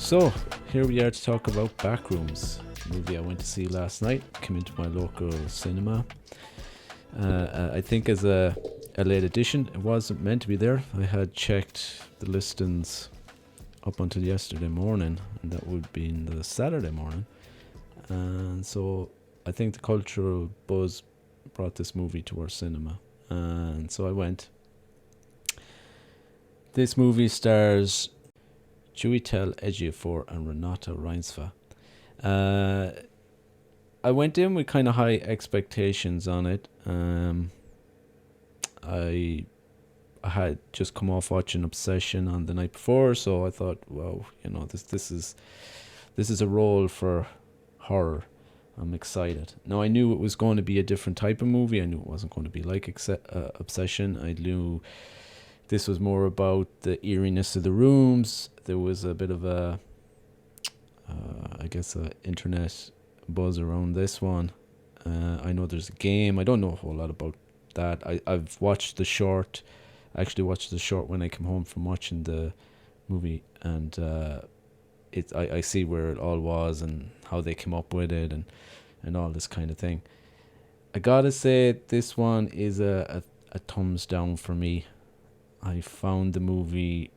So, here we are to talk about Backrooms, a movie I went to see last night. Came into my local cinema. I think as a late edition, it wasn't meant to be there. I had checked the listings up until yesterday morning, and that would be in the Saturday morning. And so I think the cultural buzz brought this movie to our cinema, and so I went. This movie stars Chiwetel, Ejiofor and Renate Reinsve. I went in with kind of high expectations on it. I had just come off watching Obsession on the night before, so I thought, wow, this is a role for horror. I'm excited. Now, I knew it was going to be a different type of movie. I knew it wasn't going to be like Obsession. I knew this was more about the eeriness of the rooms. There was a bit of a internet buzz around this one. I know there's a game. I don't know a whole lot about that. I've watched the short. I actually watched the short when I came home from watching the movie, and I see where it all was and how they came up with it and all this kind of thing. I gotta say, this one is a thumbs down for me. I found the movie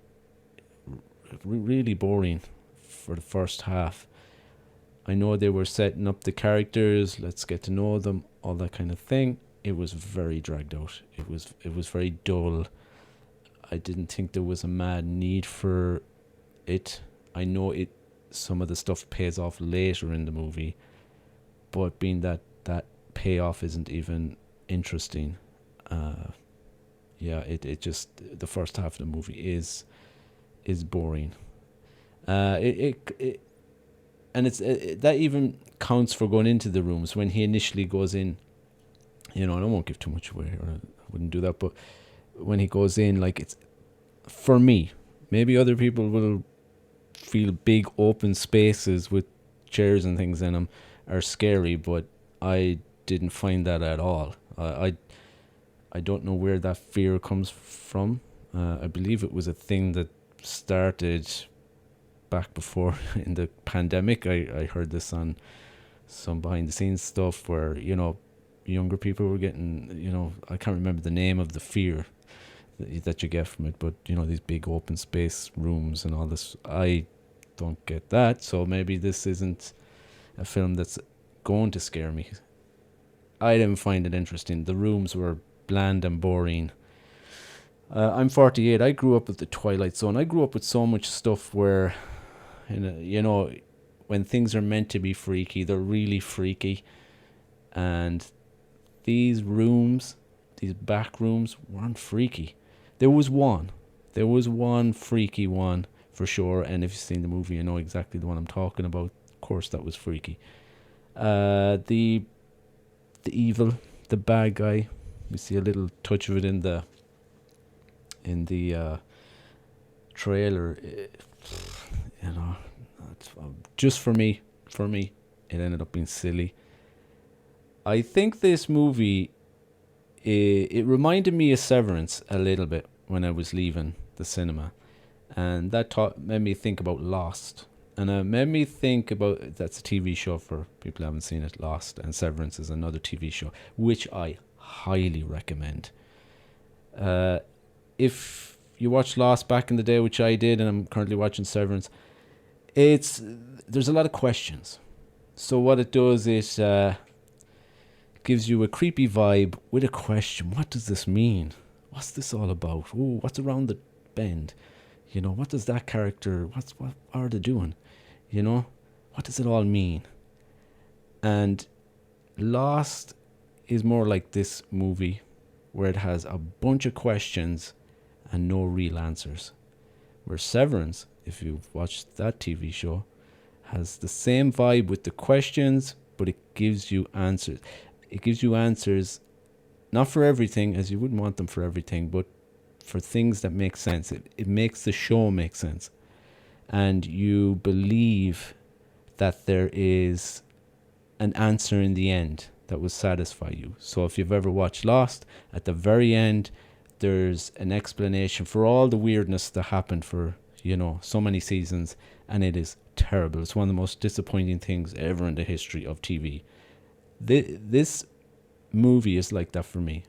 really boring for the first half. I know they were setting up the characters, let's get to know them, all that kind of thing. It was very dragged out. It was very dull. I didn't think there was a mad need for it. I know some of the stuff pays off later in the movie, but being that payoff isn't even interesting. It just, the first half of the movie is boring. That even counts for going into the rooms when he initially goes in. I won't give too much away, or I wouldn't do that, but when he goes in, like, it's, for me, maybe other people will feel big open spaces with chairs and things in them are scary, but I didn't find that at all. I don't know where that fear comes from. I believe it was a thing that started back before in the pandemic. I heard this on some behind the scenes stuff where, younger people were getting, I can't remember the name of the fear that you get from it, but, these big open space rooms and all this. I don't get that, so maybe this isn't a film that's going to scare me. I didn't find it interesting. The rooms were bland and boring. I'm 48. I grew up with the Twilight Zone. I grew up with so much stuff where, when things are meant to be freaky, they're really freaky. And these rooms, these back rooms, weren't freaky. There was one freaky one for sure. And if you've seen the movie, you know exactly the one I'm talking about. Of course, that was freaky. The evil, the bad guy. We see a little touch of it in the trailer. Just for me, it ended up being silly. I think this movie, it reminded me of Severance a little bit when I was leaving the cinema, and that made me think about Lost. And it made me think about, that's a TV show for people who haven't seen it, Lost, and Severance is another TV show, which I highly recommend. If you watched Lost back in the day, which I did, and I'm currently watching Severance, there's a lot of questions. So what it does is gives you a creepy vibe with a question. What does this mean? What's this all about? Oh, what's around the bend? What does that character, what are they doing? What does it all mean? And Lost is more like this movie, where it has a bunch of questions and no real answers. Where Severance, if you've watched that TV show, has the same vibe with the questions, but it gives you answers. It gives you answers, not for everything, as you wouldn't want them for everything, but for things that make sense. It makes the show make sense. And you believe that there is an answer in the end that will satisfy you. So if you've ever watched Lost, at the very end, there's an explanation for all the weirdness that happened for, so many seasons, and it is terrible. It's one of the most disappointing things ever in the history of TV. This movie is like that for me.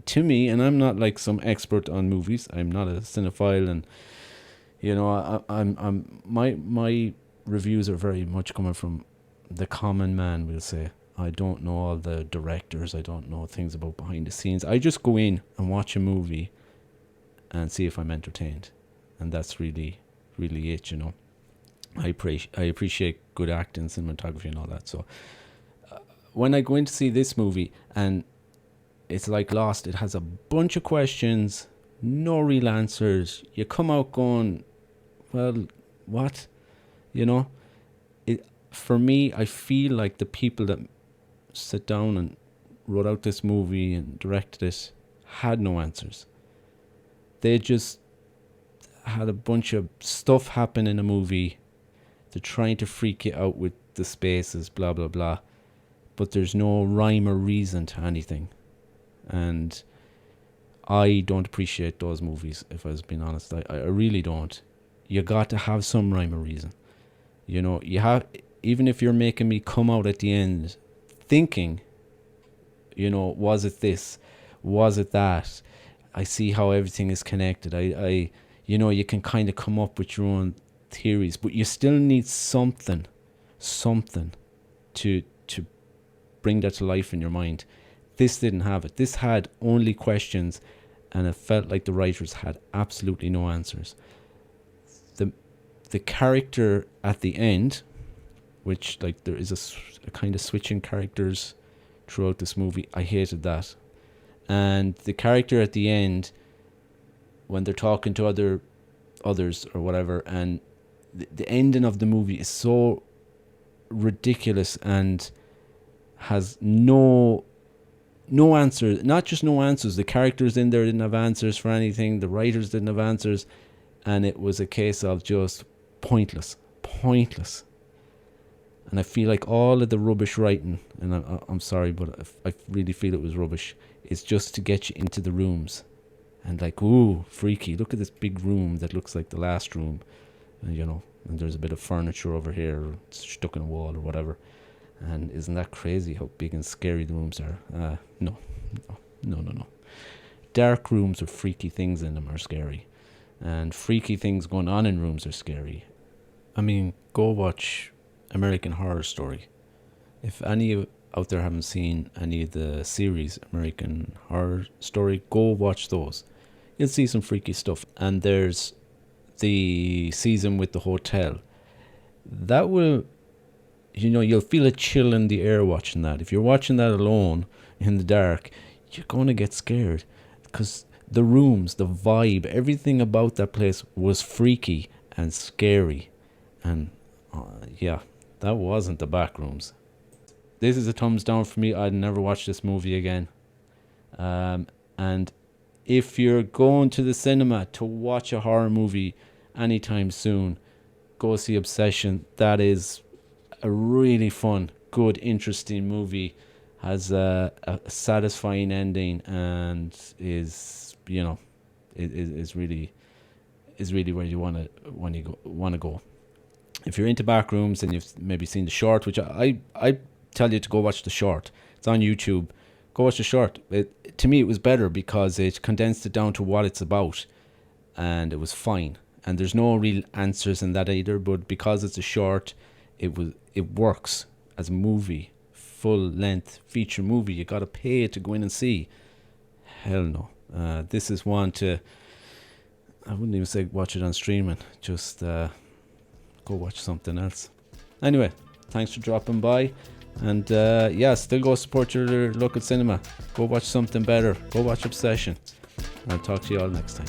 To me, and I'm not like some expert on movies. I'm not a cinephile, and I'm my reviews are very much coming from the common man, we'll say. I don't know all the directors. I don't know things about behind the scenes. I just go in and watch a movie and see if I'm entertained, and that's really, really it. I appreciate good acting, cinematography, and all that. So when I go in to see this movie, and it's like Lost, it has a bunch of questions, no real answers. You come out going, well, what? For me, I feel like the people that sit down and wrote out this movie and directed it had no answers. They just had a bunch of stuff happen in a movie. They're trying to freak you out with the spaces, blah, blah, blah. But there's no rhyme or reason to anything. And I don't appreciate those movies, if I was being honest. I really don't. You got to have some rhyme or reason. You have, even if you're making me come out at the end thinking, was it this? Was it that? I see how everything is connected. You can kind of come up with your own theories, but you still need something to bring that to life in your mind. This didn't have it. This had only questions, and it felt like the writers had absolutely no answers. The character at the end, which like there is a kind of switching characters throughout this movie, I hated that. And the character at the end, when they're talking to others or whatever, and the ending of the movie is so ridiculous and has no answers. Not just no answers, the characters in there didn't have answers for anything, the writers didn't have answers, and it was a case of just pointless. And I feel like all of the rubbish writing, and I'm sorry, but I really feel it was rubbish, is just to get you into the rooms. And like, ooh, freaky, look at this big room that looks like the last room. And there's a bit of furniture over here stuck in a wall or whatever. And isn't that crazy how big and scary the rooms are? No. Dark rooms with freaky things in them are scary. And freaky things going on in rooms are scary. I mean, go watch American Horror Story. If any out there haven't seen any of the series American Horror Story, go watch those. You'll see some freaky stuff. And there's the season with the hotel. That will, you'll feel a chill in the air watching that. If you're watching that alone in the dark, you're going to get scared, because the rooms, the vibe, everything about that place was freaky and scary. And that wasn't the Backrooms. This is a thumbs down for me. I'd never watch this movie again. And if you're going to the cinema to watch a horror movie anytime soon, go see Obsession. That is a really fun, good, interesting movie. Has a satisfying ending, and is really where you want to go. If you're into Backrooms and you've maybe seen the short, which I tell you to go watch the short. It's on YouTube. Go watch the short. To me, it was better because it condensed it down to what it's about, and it was fine. And there's no real answers in that either. But because it's a short, it works as a movie, full-length feature movie. You got to pay to go in and see. Hell no. This is one to, I wouldn't even say watch it on streaming. Just go watch something else. Anyway, thanks for dropping by. And still go support your local cinema. Go watch something better. Go watch Obsession. I'll talk to you all next time.